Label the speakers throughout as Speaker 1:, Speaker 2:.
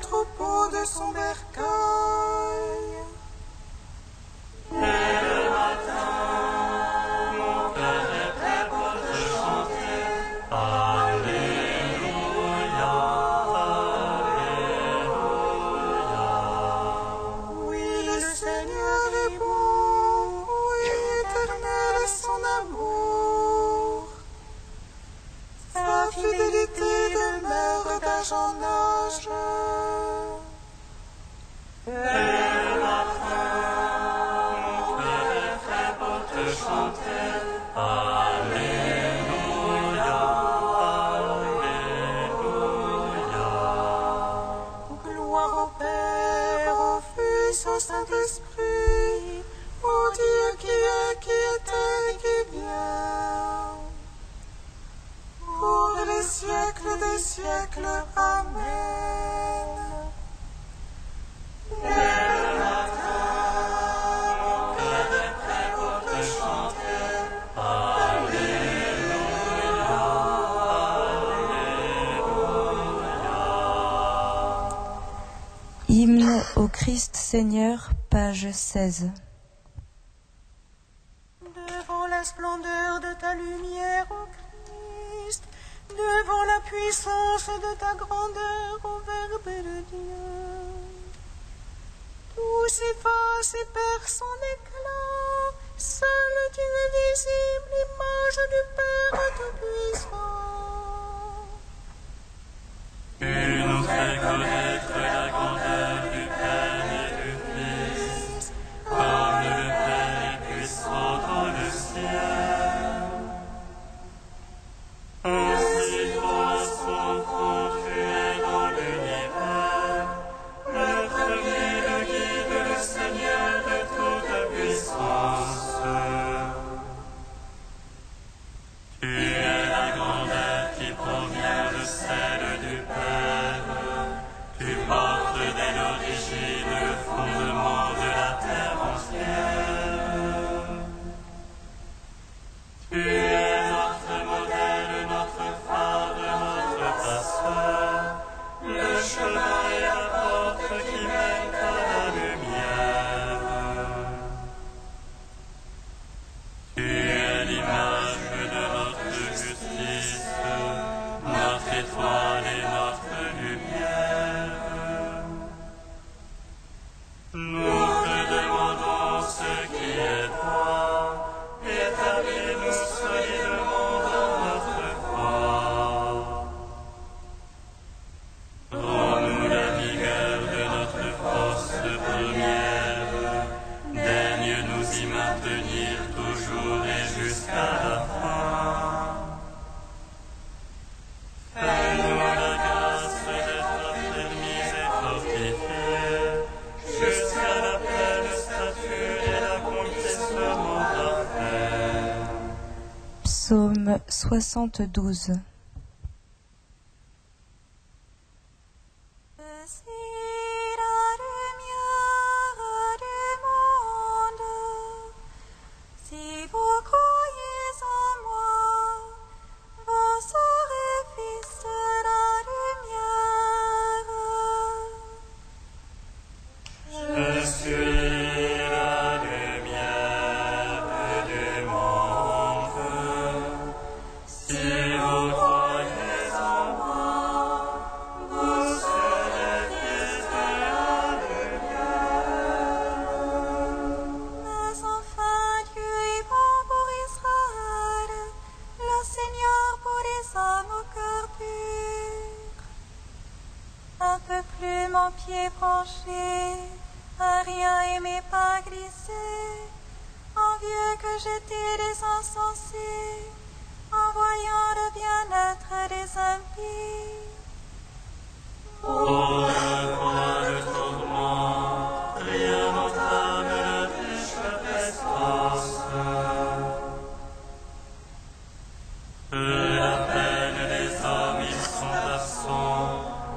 Speaker 1: troupeau de son bercail.
Speaker 2: Dès le matin, mon cœur est prêt pour te chanter. Alléluia, Alléluia.
Speaker 1: Oui, le Seigneur est bon, oui, éternel est son amour. Sa fidélité demeure d'âge en âge.
Speaker 2: Dès le matin, mon cœur est prêt pour te chanter. Alléluia, Alléluia.
Speaker 1: Gloire au Père, au Fils, au Saint-Esprit, au Dieu qui était et qui vient. Pour les siècles des siècles. Amen.
Speaker 2: Dès le matin, mon cœur est prêt pour te chanter. Alléluia, Alléluia.
Speaker 3: Hymne au Christ Seigneur, page 16.
Speaker 1: Devant la splendeur de ta lumière, ô Christ, devant la puissance de ta grandeur, ô Verbe de Dieu, tout s'efface et perd son éclat, seul Dieu est visible, image du Père Tout-Puissant.
Speaker 2: Tu nous fais connaître la grandeur du Père et du Fils, comme le Père est puissant dans le ciel. Ainsi toi, son enfant, tu es dans l'univers, le premier, le guide, le Seigneur de toute puissance. Tu es la grandeur qui provient de celle du Père. Tu portes dès l'origine le fondement de la terre entière. Tu es notre modèle, notre phare, notre passeur, le chemin et la porte qui mènent à la lumière. Tu es l'image de notre justice, notre étoile et notre lumière. Nous te demandons ce qui est droit, établis-nous solidement dans notre foi. Rends-nous la vigueur de notre force première, daigne nous y maintenir toujours et jusqu'à la fin. Fais-nous la grâce d'être affermis et fortifiés, jusqu'à la pleine stature et l'accomplissement parfait.
Speaker 3: Psaume 72.
Speaker 1: Voici la lumière du monde. Si vous croyez en moi, vous serez fils de la lumière.
Speaker 2: Je suis la lumière du monde. Si vous croyez en moi, vous serez fils de la lumière.
Speaker 1: Mais enfin Dieu est bon pour Israël, le Seigneur pour les hommes au cœur pur. Un peu plus mon pied penché, à rien aimé pas glisser, envieux que j'étais des insensés, en voyant le bien-être des impies.
Speaker 2: Pour le point de tourment, rien n'entame la riche prestance. Peu à peine les hommes ils sont absents,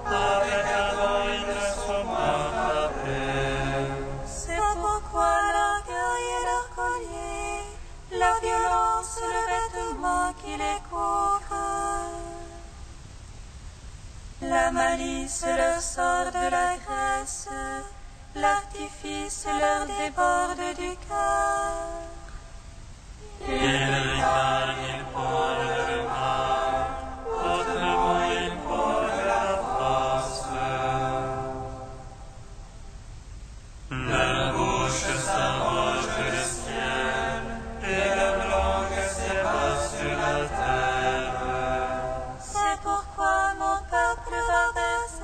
Speaker 2: avec un vent ils ne sont pas frappés.
Speaker 1: C'est pourquoi l'orgueil est leur collier, la violence le vêtement qui les couvre. La malice leur sort de la graisse, l'artifice leur déborde du cœur.
Speaker 2: Ils ricanent, ils prônent le mal, autrement ils prônent la force. Leur bouche s'arroge le ciel, et leur langue s'épasse sur la terre.
Speaker 1: C'est pourquoi mon peuple rabaisse,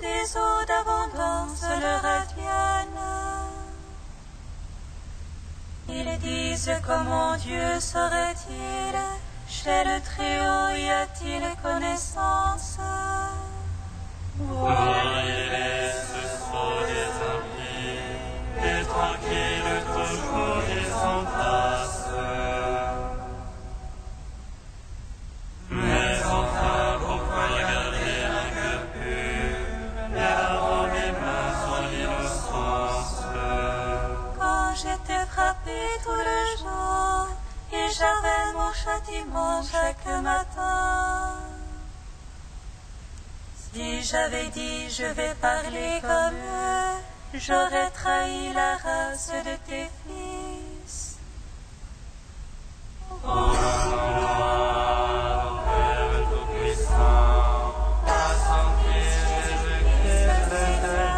Speaker 1: des eaux d'abondance leur adviennent. Ils disent comment Dieu saurait-il, chez le Très-Haut y a-t-il connaissance?
Speaker 2: Pour les suceaux des impies, et tranquilles toujours ils s'entassent. Mais enfin, pourquoi garder un cœur pur, et avoir les mains en innocence?
Speaker 1: Quand j'étais frappé tout le jour, et j'avais mon châtiment chaque matin. Si j'avais dit je vais parler comme eux, j'aurais trahi la race de tes fils.
Speaker 2: Père Tout-Puissant, à son Fils Jésus-Christ le Seigneur,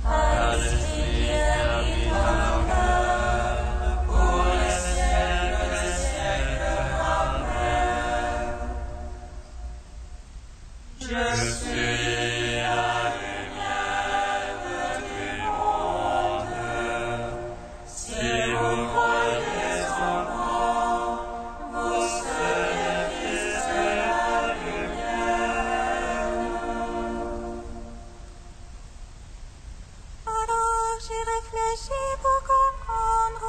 Speaker 2: à l'Esprit qui habite en nos cœurs, pour les siècles des siècles. Amen. Je suis la lumière du monde. Si vous croyez en moi, vous serez fils de la lumière.
Speaker 1: Alors j'y réfléchis pour comprendre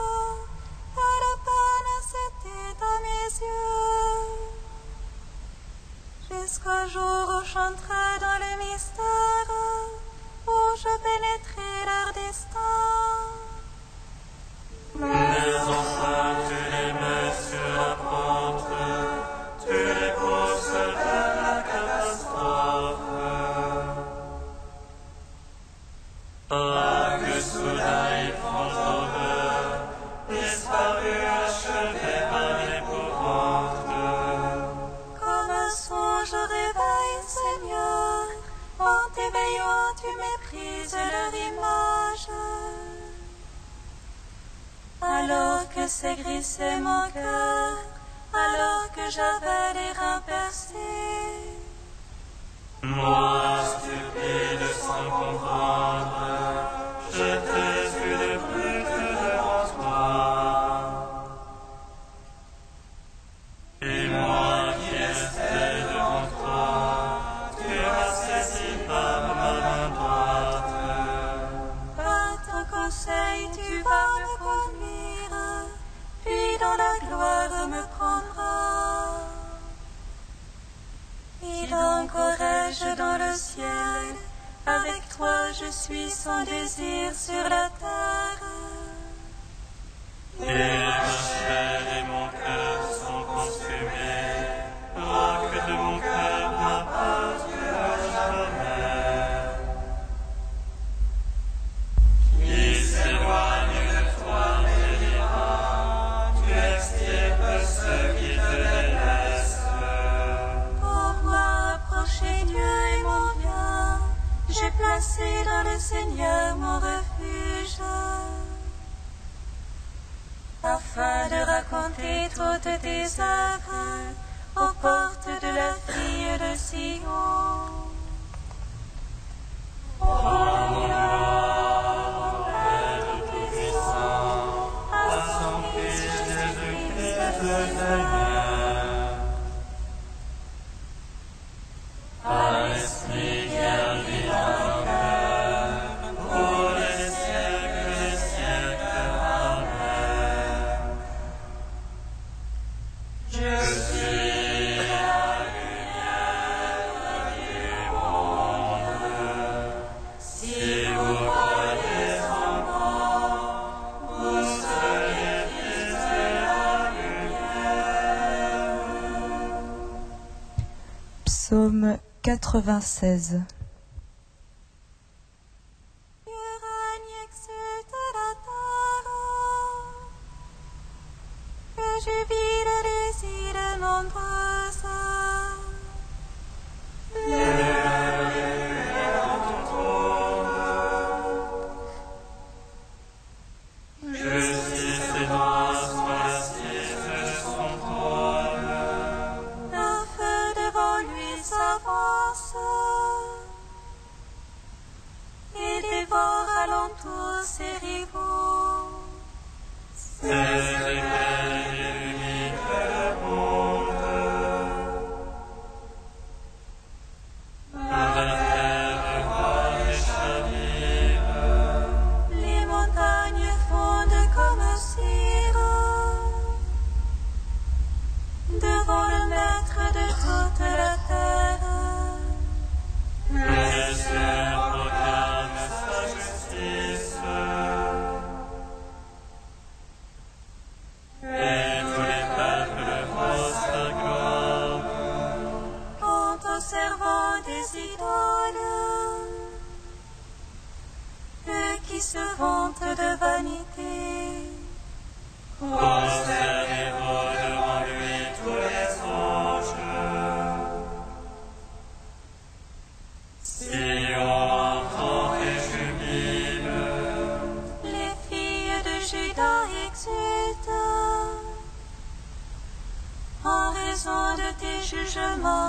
Speaker 1: que la peine c'était à mes yeux. Jusqu'au jour où j'entrai dans le mystère, où je pénétrai leur destin.
Speaker 2: Mais enfin tu les mets sur la pente, tu les pousses vers la catastrophe. Ah, que soudain ils font horreur, disparus, achevés par l'épouvante.
Speaker 1: Comme un songe au réveil, Seigneur, en t'éveillant tu méprises leur image. Alors que s'aigrissait mon cœur, alors que j'avais les reins percés,
Speaker 2: Moi, stupide sans comprendre, je t'ai vu de plus que devant toi. Et moi qui étais devant toi, tu m'as saisi par ma main droite.
Speaker 1: par ton conseil tu vas me conduire, puis dans la gloire me prendras. Il aurais-je dans le ciel, avec toi je suis sans désir sur la terre.
Speaker 2: Et ma chair et mon cœur sont consumés, roc de mon cœur m'appartient à jamais. Qui s'éloigne de toi délira, tu extirpes ceux qui te délaissent.
Speaker 1: Pour moi approcher Dieu est mon bien, j'ai placé dans le Seigneur mon refuge. Afin de raconter toutes tes œuvres aux portes de la fille de Sion.
Speaker 2: Père Tout-Puissant, à son Fils Jésus-Christ le Seigneur, à l'Esprit qui habite en nos cœurs, pour les siècles des siècles. Amen. Je suis la lumière du
Speaker 3: Psaume 96.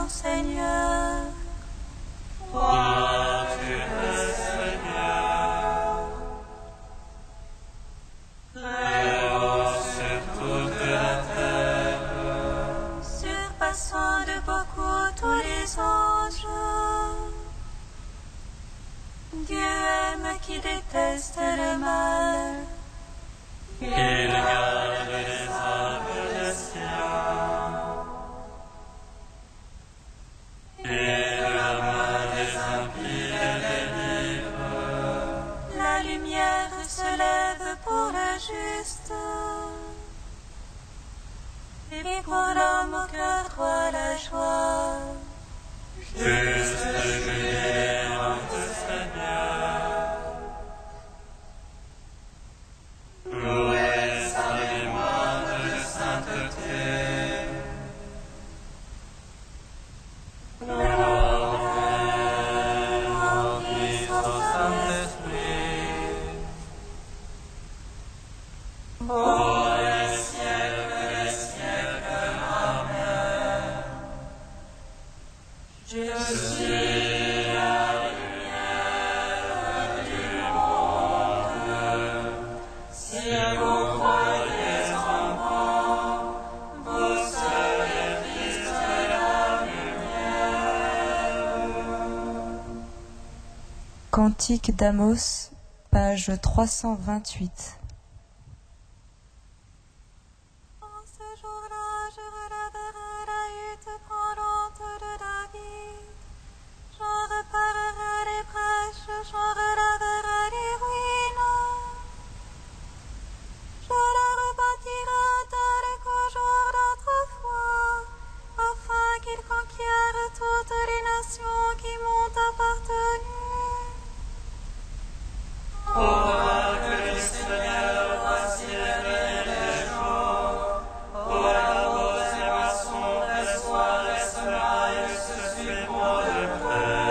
Speaker 1: Seigneur.
Speaker 2: Toi, tu es Seigneur, très haut sur toute la terre,
Speaker 1: surpassant de beaucoup tous les anges. Dieu aime qui déteste le mal.
Speaker 2: il garde les âmes des siens.
Speaker 1: La lumière se lève pour le juste, et pour l'homme au cœur droit la joie.
Speaker 2: Juste jubilé notre Seigneur, louez sa mémoire de sainteté.
Speaker 3: Cantique d'Amos, page 328.
Speaker 1: En ce jour-là, je relèverai la hutte pendante de David. J'en réparerai les brèches, j'en relèverai les ruines. Je la rebâtirai telle qu'au jour d'autrefois, afin qu'il conquiert toutes les nations qui m'ont appartenu.
Speaker 2: Que le Seigneur fasse élever les jours, la rose et moisson des soirs et semailles se suivront de près.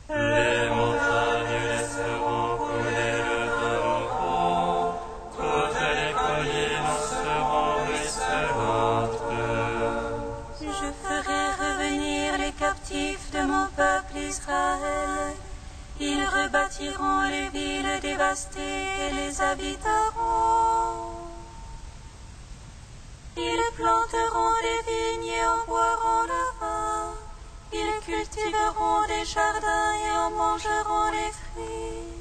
Speaker 2: Les montagnes laisseront couler le vin, toutes les collines seront ruisselantes.
Speaker 1: Je ferai revenir les captifs de mon peuple Israël. Ils rebâtiront les villes dévastées et les habiteront. Ils planteront des vignes et en boiront le vin. Ils cultiveront des jardins et en mangeront les fruits.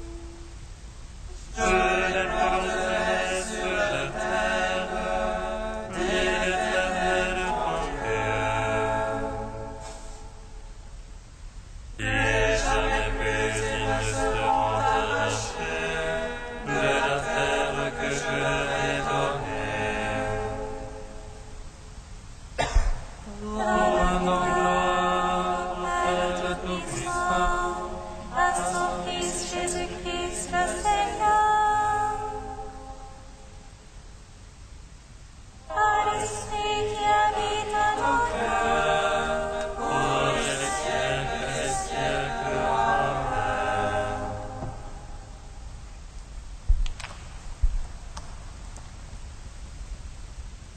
Speaker 2: Je les planterai sur la terre, dit l'Éternel mon Dieu. Et jamais plus ils ne seront arrachés de la terre que je leur ai donnée.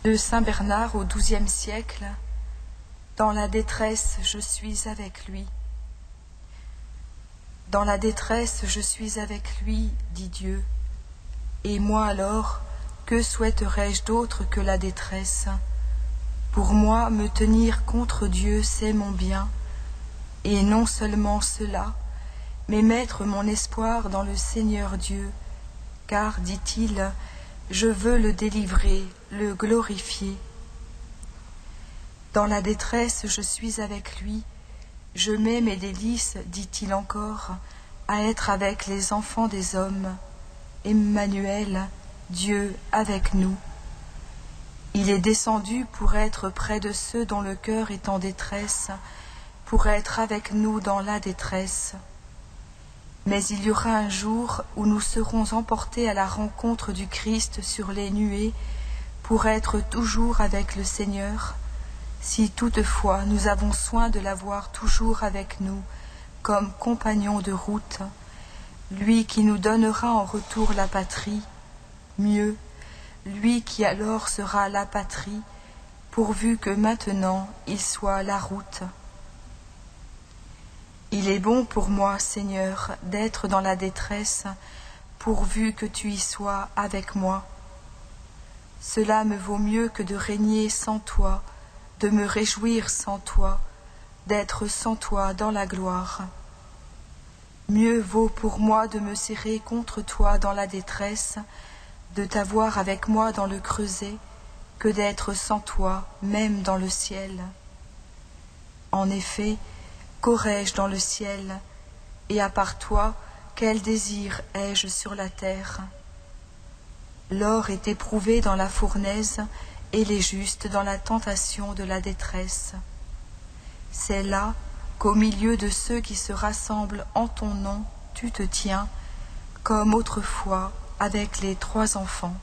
Speaker 3: De Saint Bernard au XIIe siècle, dans la détresse, je suis avec lui. Dans la détresse, je suis avec lui, dit Dieu. Et moi alors, que souhaiterais-je d'autre que la détresse? Pour moi, me tenir contre Dieu, c'est mon bien. Et non seulement cela, mais mettre mon espoir dans le Seigneur Dieu, car, dit-il, je veux le délivrer, le glorifier. Dans la détresse, je suis avec lui, je mets mes délices, dit-il encore, à être avec les enfants des hommes. Emmanuel, Dieu avec nous. Il est descendu pour être près de ceux dont le cœur est en détresse, pour être avec nous dans la détresse. Mais il y aura un jour où nous serons emportés à la rencontre du Christ sur les nuées, pour être toujours avec le Seigneur, si toutefois nous avons soin de l'avoir toujours avec nous, comme compagnon de route, lui qui nous donnera en retour la patrie, mieux, lui qui alors sera la patrie, pourvu que maintenant il soit la route. Il est bon pour moi, Seigneur, d'être dans la détresse, pourvu que tu y sois avec moi. Cela me vaut mieux que de régner sans toi, de me réjouir sans toi, d'être sans toi dans la gloire. Mieux vaut pour moi de me serrer contre toi dans la détresse, de t'avoir avec moi dans le creuset, que d'être sans toi, même dans le ciel. En effet, qu'aurais-je dans le ciel, et à part toi, quel désir ai-je sur la terre? L'or est éprouvé dans la fournaise, et les justes dans la tentation de la détresse. C'est là qu'au milieu de ceux qui se rassemblent en ton nom, tu te tiens, comme autrefois avec les 3 enfants.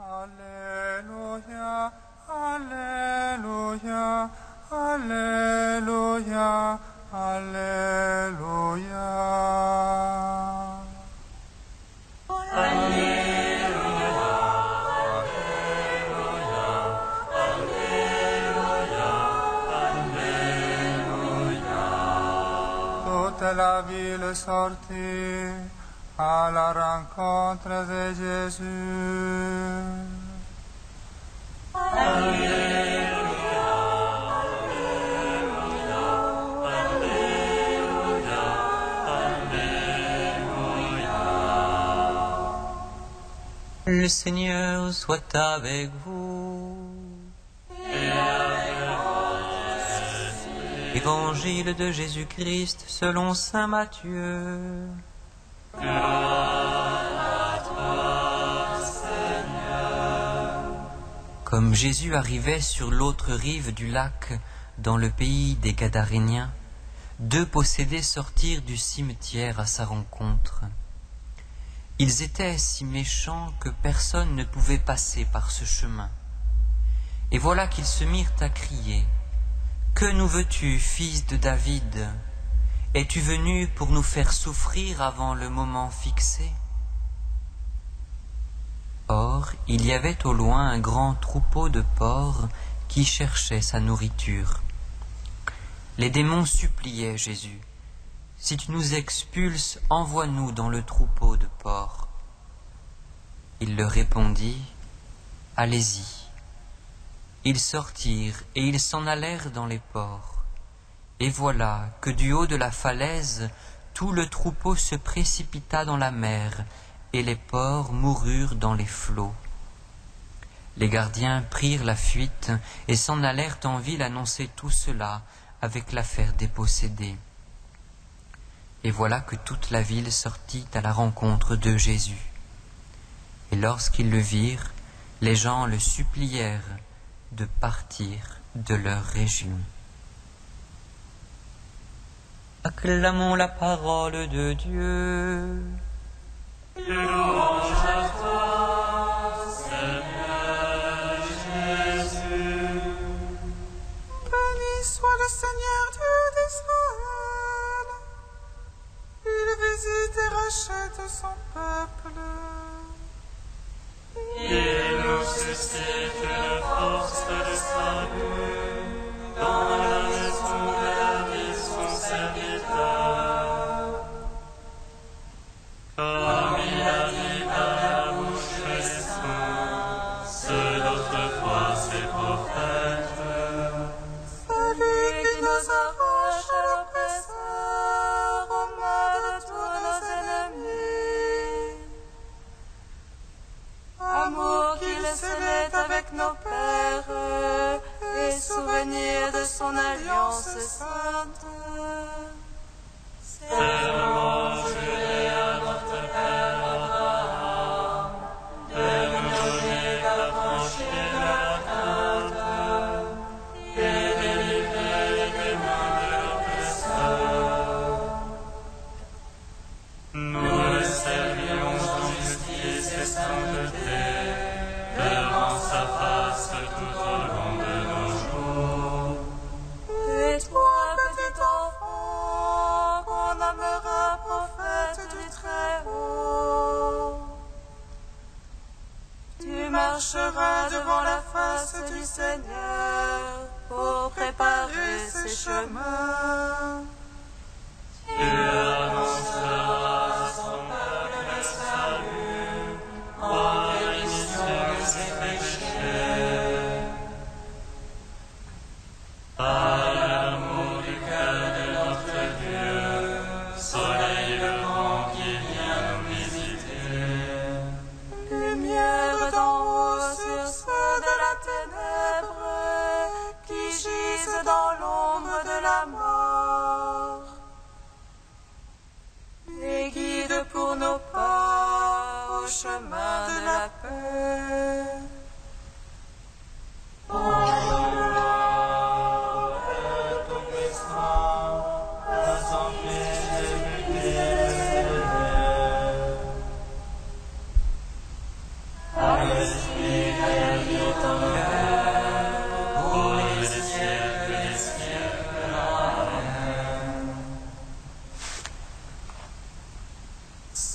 Speaker 4: Alléluia, Alléluia, Alléluia, Alléluia. Toute la ville sortit à la rencontre de Jésus.
Speaker 5: Le Seigneur soit avec vous. Évangile de Jésus-Christ selon saint Matthieu. Comme Jésus arrivait sur l'autre rive du lac, dans le pays des Gadaréniens, 2 possédés sortirent du cimetière à sa rencontre. Ils étaient si méchants que personne ne pouvait passer par ce chemin. Et voilà qu'ils se mirent à crier : « Que nous veux-tu, fils de David ? Es-tu venu pour nous faire souffrir avant le moment fixé ?» Or, il y avait au loin un grand troupeau de porcs qui cherchait sa nourriture. Les démons suppliaient Jésus : « Si tu nous expulses, envoie-nous dans le troupeau de porcs. » Il leur répondit : « Allez-y. » Ils sortirent et ils s'en allèrent dans les porcs. Et voilà que du haut de la falaise, tout le troupeau se précipita dans la mer, et les porcs moururent dans les flots. Les gardiens prirent la fuite et s'en allèrent en ville annoncer tout cela avec l'affaire des possédés. Et voilà que toute la ville sortit à la rencontre de Jésus. Et lorsqu'ils le virent, les gens le supplièrent de partir de leur région. Acclamons la parole de Dieu.
Speaker 2: Louange à toi, Seigneur Jésus.
Speaker 1: Béni soit le Seigneur Dieu d'Israël. Il visite et rachète son peuple.
Speaker 2: Il nous suscite une force de salut dans la maison de David, son serviteur. Comme il a dit par la bouche des saints, ceux d'autrefois ses prophètes.
Speaker 1: Celui qui nous arrache à l'oppresseur, aux mains de tous nos ennemis. Amour qu'il scellait avec nos pères, et souvenir de son alliance sainte.
Speaker 2: Serment juré à notre Père Abraham, de nous donner l'affranchir de la crainte et délivrer les démons de l'oppresseur. Nous le servions en justice et sainteté, devant sa face tout au long de nos jours.
Speaker 1: Et toi, petit enfant, qu'on nommera prophète du Très-Haut, tu marcheras devant la face du Seigneur pour préparer ses chemins.
Speaker 2: Tu annonceras à son peuple le salut, en rémission de ses péchés. Par l'amour du cœur de notre Dieu, soleil levant qui vient nous visiter.
Speaker 1: Lumière d'en haut sur ceux de la ténèbre qui gisent dans l'ombre de la mort. Et guide pour nos pas au chemin de la paix.
Speaker 2: Par l'Esprit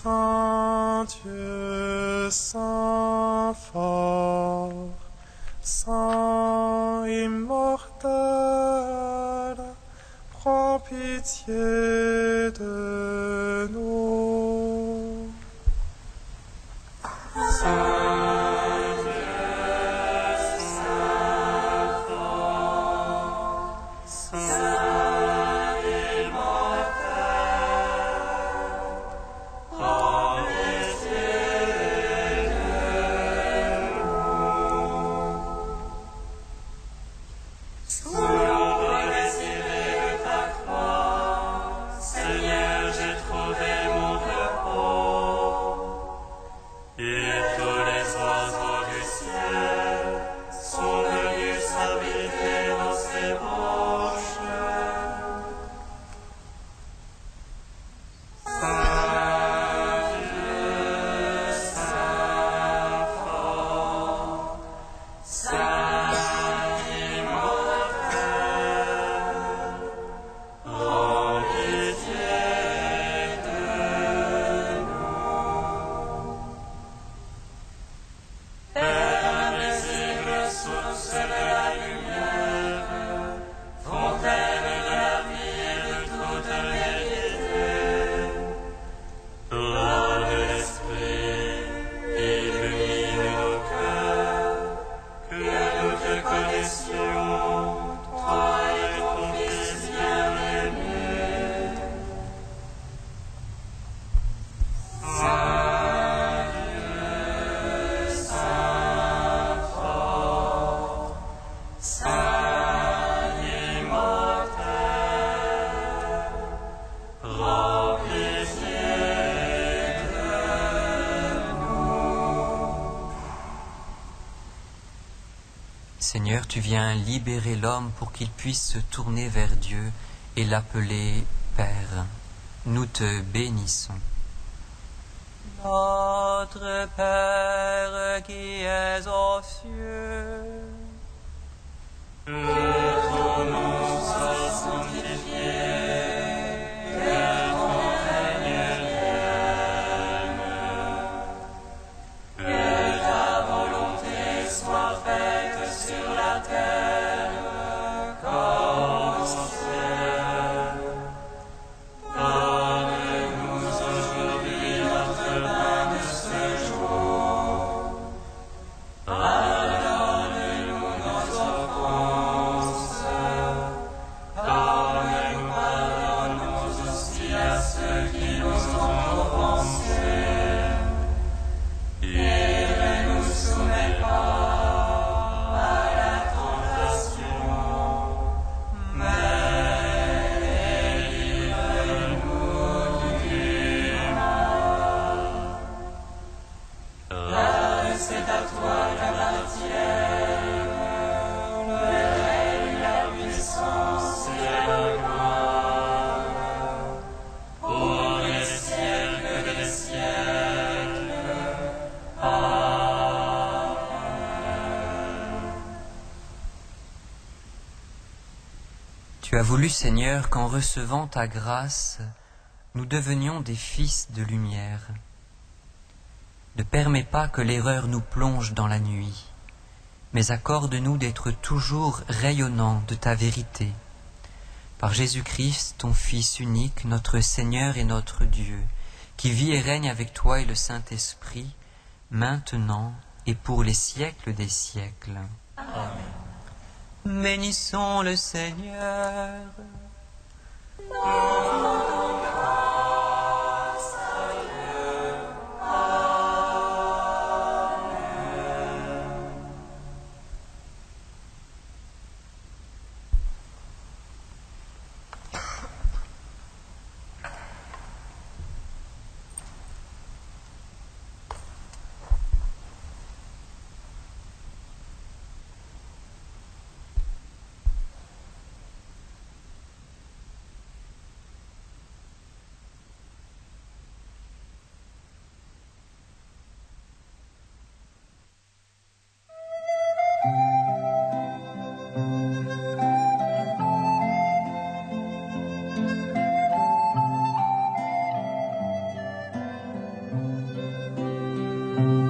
Speaker 4: Saint Dieu, Saint fort, Saint immortel, prends pitié de nous.
Speaker 5: Seigneur, tu viens libérer l'homme pour qu'il puisse se tourner vers Dieu et l'appeler Père. Nous te bénissons.
Speaker 2: Notre Père qui es aux cieux, que ton nom soit sanctifié, que ton règne vienne, que ta volonté soit faite sur la terre comme au ciel. Donne-nous aujourd'hui notre pain de ce jour. Pardonne-nous nos offenses, comme nous pardonnons aussi à ceux qui nous ont offensés. Et ne nous soumets pas à la tentation, mais délivre-nous du mal. Car c'est à toi qu'appartiennent le règne, la puissance et la gloire, pour les siècles des siècles. Amen.
Speaker 5: Tu as voulu, Seigneur, qu'en recevant ta grâce, nous devenions des fils de lumière. Ne permets pas que l'erreur nous plonge dans la nuit, mais accorde-nous d'être toujours rayonnants de ta vérité. Par Jésus-Christ, ton Fils unique, notre Seigneur et notre Dieu, qui vit et règne avec toi et le Saint-Esprit, maintenant et pour les siècles des siècles. Bénissons le Seigneur.
Speaker 1: Amen.